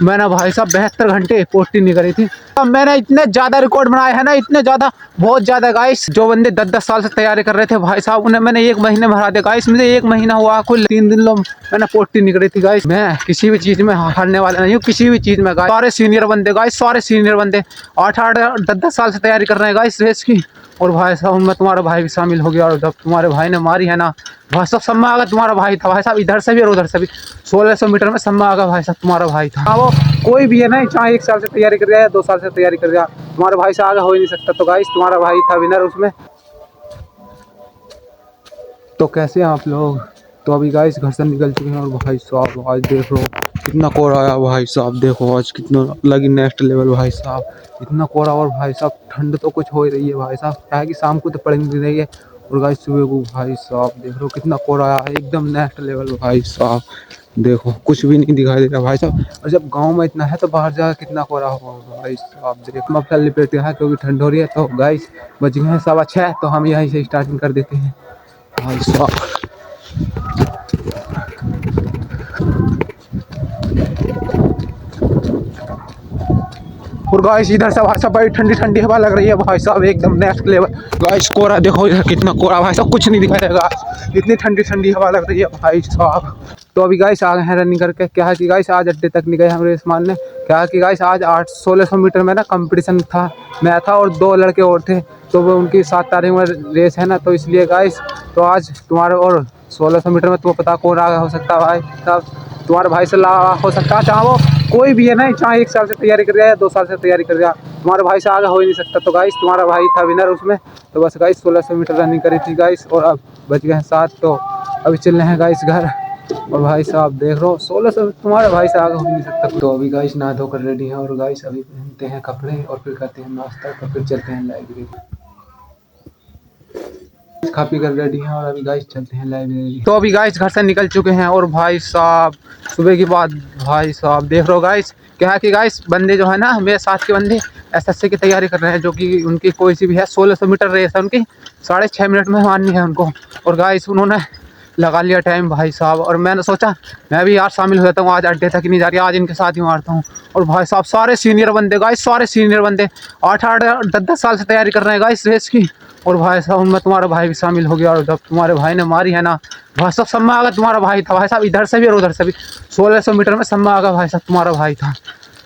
मैंने भाई साहब 72 घंटे पोस्टिंग नहीं करी थी। अब मैंने इतने ज़्यादा रिकॉर्ड बनाए हैं ना, इतने ज़्यादा, बहुत ज़्यादा गाइस। जो बंदे 10-10 साल से तैयारी कर रहे थे भाई साहब, उन्हें मैंने 1 महीने में हरा दिया गाइस। मुझे 1 महीना हुआ, कुल 3 दिन लोग मैंने पोस्टिंग नहीं करी थी गाइस। मैं किसी भी चीज़ में हारने वाला नहीं हूँ, किसी भी चीज़ में गाइस। सारे सीनियर बंदे गाइस, सारे सीनियर बंदे 8-8 10-10 साल से तैयारी कर रहे हैं गाइस रेस की। और भाई साहब उनमें तुम्हारा भाई भी शामिल हो गया। और जब तुम्हारे भाई ने मारी है ना भाई साहब, सब में आगा तुम्हारा भाई था भाई साहब, इधर से भी और उधर से भी। 1600 मीटर में सब में आगा भाई साहब तुम्हारा भाई था। हाँ, वो कोई भी है ना, चाहे 1 साल से तैयारी कर रहा है, 2 साल से तैयारी कर रहा है, तुम्हारे भाई से आगे हो ही नहीं सकता। तो गाइस तुम्हारा भाई था विनर उसमें। तो कैसे हैं आप लोग? तो अभी गाइस घर से निकल चुके हैं और भाई साहब आज देख लो कितना कोहरा आया भाई साहब। देखो आज कितना लगी नेक्स्ट लेवल भाई साहब, इतना कोहरा। और भाई साहब ठंड तो कुछ हो ही रही है भाई साहब, क्या है कि शाम को तो पड़ेंगी रही है। और गाइस सुबह को भाई साहब देख लो कितना कोहरा आया, एकदम नेक्स्ट लेवल भाई साहब। देखो कुछ भी नहीं दिखाई दे रहा भाई साहब। और जब गाँव में इतना है तो बाहर जाकर कितना कोहरा होगा भाई साहब। देखो मफलर लिपेटते हैं क्योंकि ठंड हो रही है। तो गाइस बज गए हैं 6:15, तो हम यहीं से स्टार्टिंग कर देते हैं भाई साहब। और गाइस इधर से भाई साहब बड़ी ठंडी ठंडी हवा लग रही है भाई साहब, एकदम नेक्स्ट लेवल। गाइस कोहरा देखो इधर कितना कोहरा भाई साहब, कुछ नहीं दिखाई देगा, इतनी ठंडी ठंडी हवा लग रही है भाई साहब। तो अभी गाइस आ गए हैं रनिंग करके। क्या है कि गाइस आज अड्डे तक नहीं गए हम रेस मारने। क्या है कि गाइस आज 1600 मीटर में ना कंपटीशन था, मैं था और 2 लड़के और थे। तो वो उनकी 7 तारीख में रेस है ना, तो इसलिए गाइस तो आज तुम्हारे और 1600 मीटर में तुम्हें पता कौन आगे हो सकता है भाई साहब, तुम्हारे भाई से ला हो सकता है। चाहे वो कोई भी है ना, चाहे 1 साल से तैयारी कर रहा है, 2 साल से तैयारी कर रहा है, तुम्हारे भाई से आगे हो ही नहीं सकता। तो गाइस तुम्हारा भाई था विनर उसमें। तो बस गाइस 1600 मीटर रनिंग करी थी गाइस, और अब बच गए हैं 7। तो अभी चल रहे हैं गाइस घर। और भाई साहब देख लो 1600 तुम्हारे भाई से आगे हो ही नहीं सकता। तो अभी गाइस नहा धोकर रेडी हैं और गाइस अभी पहनते हैं कपड़े और फिर करते हैं नाश्ता, तो फिर चलते हैं लाइब्रेरी। खा पी कर रेडी हैं और अभी गाइस चलते हैं लाइब्रेरी। तो अभी गाइस घर से निकल चुके हैं और भाई साहब सुबह की बात भाई साहब देख लो गाइस। क्या है कि गाइस बंदे जो है ना, मेरे साथ के बंदे एसएससी की तैयारी कर रहे हैं, जो कि उनकी कोई सी भी है 1600 मीटर रेस है उनकी, 6.5 मिनट में मारनी है उनको। और गाइस उन्होंने लगा लिया टाइम भाई साहब। और मैंने सोचा मैं भी यार शामिल हो जाता हूँ, आज अड्डे तक ही नहीं जा रही, आज इनके साथ ही मारता हूँ। और भाई साहब सारे सीनियर बंदे गाइस, सारे सीनियर बंदे 8-8 10-10 साल से तैयारी कर रहे हैं गाइस रेस की। और भाई साहब उनमें तुम्हारा भाई भी शामिल हो गया। और जब तुम्हारे भाई ने मारी है ना भाई साहब, सब में आगा तुम्हारा भाई था भाई साहब, इधर से भी और उधर से भी। 1600 मीटर में सब में आगा भाई साहब तुम्हारा भाई था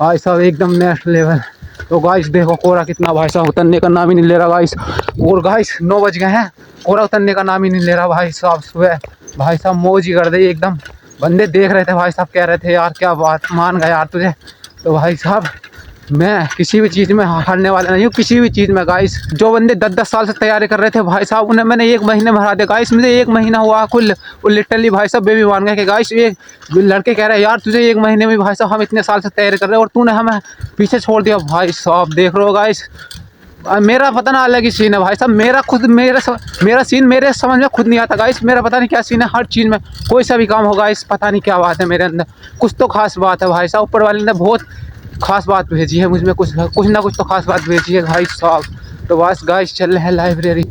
भाई साहब, एकदम नेक्स्ट लेवल। तो गाइस देखो कोहरा कितना भाई साहब, उतरने का नाम ही नहीं ले रहा गाइस। और गाइस 9 बज गए हैं, कोहरा उतरने का नाम ही नहीं ले रहा भाई साहब। सुबह भाई साहब मौज ही कर दी एकदम। बंदे देख रहे थे भाई साहब, कह रहे थे यार क्या बात, मान गया यार तुझे। तो भाई साहब मैं किसी भी चीज़ में हारने वाला नहीं हूँ, किसी भी चीज़ में गाइस। जो बंदे 10-10 साल से तैयारी कर रहे थे भाई साहब, उन्हें मैंने 1 महीने में हरा दिया गाइस। मुझे 1 महीना हुआ कुल। लिटरली भाई साहब बेबी मान गए कि गाइस ये लड़के कह रहे हैं यार तुझे 1 महीने में भाई साहब, हम इतने साल से तैयारी कर रहे हैं और तूने हमें पीछे छोड़ दिया भाई साहब। देख लो गाइस मेरा पता ना अलग ही सीन है भाई साहब, मेरा सीन मेरे समझ में खुद नहीं आता गाइस। मेरा पता नहीं क्या सीन है, हर चीज़ में कोई सा भी काम होगा इस पता नहीं क्या बात है मेरे अंदर, कुछ तो खास बात है भाई साहब। ऊपर वाले ने बहुत खास बात भेजी है मुझ में, कुछ ना कुछ तो खास बात भेजी है भाई साहब। तो बस गाइस चल रहे हैं लाइब्रेरी।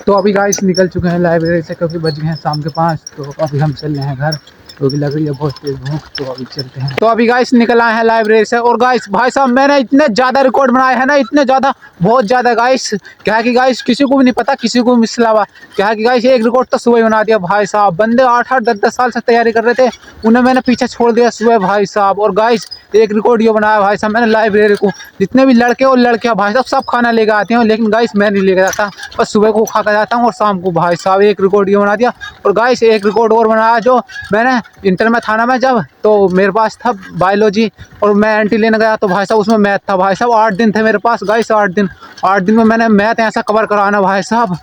तो अभी गाइस निकल चुके हैं लाइब्रेरी से, क्योंकि बज गए हैं शाम के 5। तो अभी हम चल रहे हैं घर, क्योंकि लग रही है बहुत तेज भूख। तो अभी चलते हैं। तो अभी गाइस निकल आए हैं लाइब्रेरी से। और गाइस भाई साहब मैंने इतने ज़्यादा रिकॉर्ड बनाए हैं ना, इतने ज़्यादा, बहुत ज़्यादा गाइस। क्या है कि गाइस किसी को भी नहीं पता, किसी को भी मिस अलावा। क्या है कि गाइस एक रिकॉर्ड तो सुबह बना दिया भाई साहब। बंदे 8-8 10-10 साल से तैयारी कर रहे थे, उन्हें मैंने पीछे छोड़ दिया सुबह भाई साहब। और गाइस एक रिकॉर्ड ये बनाया भाई साहब मैंने लाइब्रेरी को। जितने भी लड़के और लड़कियाँ भाई साहब सब खाना लेकर आते हैं, लेकिन गाइस मैं नहीं लेकर जाता, बस सुबह को खा कर जाता हूँ और शाम को भाई साहब एक रिकॉर्ड ये बना दिया। और गाइस एक रिकॉर्ड और बनाया जो मैंने इंटर में था ना मैं जब, तो मेरे पास था बायोलॉजी और मैं एंटी लेने गया, तो भाई साहब उसमें मैथ था भाई साहब। 8 दिन थे मेरे पास गाइस, 8 दिन में मैंने मैथ ऐसा कवर कराना भाई साहब,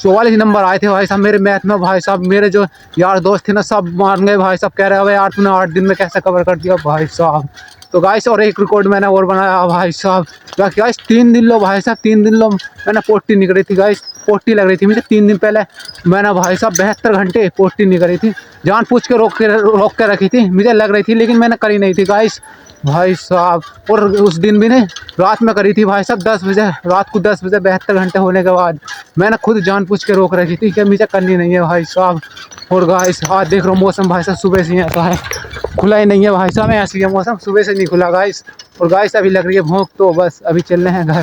44 नंबर आए थे भाई साहब मेरे मैथ में भाई साहब। मेरे जो यार दोस्त थे ना सब मान गए भाई साहब, कह रहे हैं यार तूने 8 दिन में कैसे कवर कर दिया भाई साहब। तो गाइस और एक रिकॉर्ड मैंने और बनाया भाई साहब। गाइस 3 दिन लो भाई साहब, 3 दिन लो मैंने पोस्टिंग नहीं करी थी गाइस, पोस्टिंग लग रही थी मुझे 3 दिन पहले। मैंने भाई साहब 72 घंटे पोस्टिंग नहीं करी थी, जान पूछ के रोक के रखी थी, मुझे लग रही थी लेकिन मैंने करी नहीं थी गाइस। भाई साहब। और उस दिन भी नहीं, रात में करी थी भाई साहब 10 बजे, रात को 10 बजे 72 घंटे होने के बाद मैंने खुद जान पूछ के रोक रखी थी कि मुझे करनी नहीं है भाई साहब। और गाइस आज देख रहा हूँ मौसम भाई साहब सुबह से ही ऐसा है, खुला ही नहीं है भाई साहब, ऐसी है मौसम, सुबह से नहीं खुला गाइस। और गाइस अभी लग रही है भूख, तो बस अभी चल रहे हैं घर।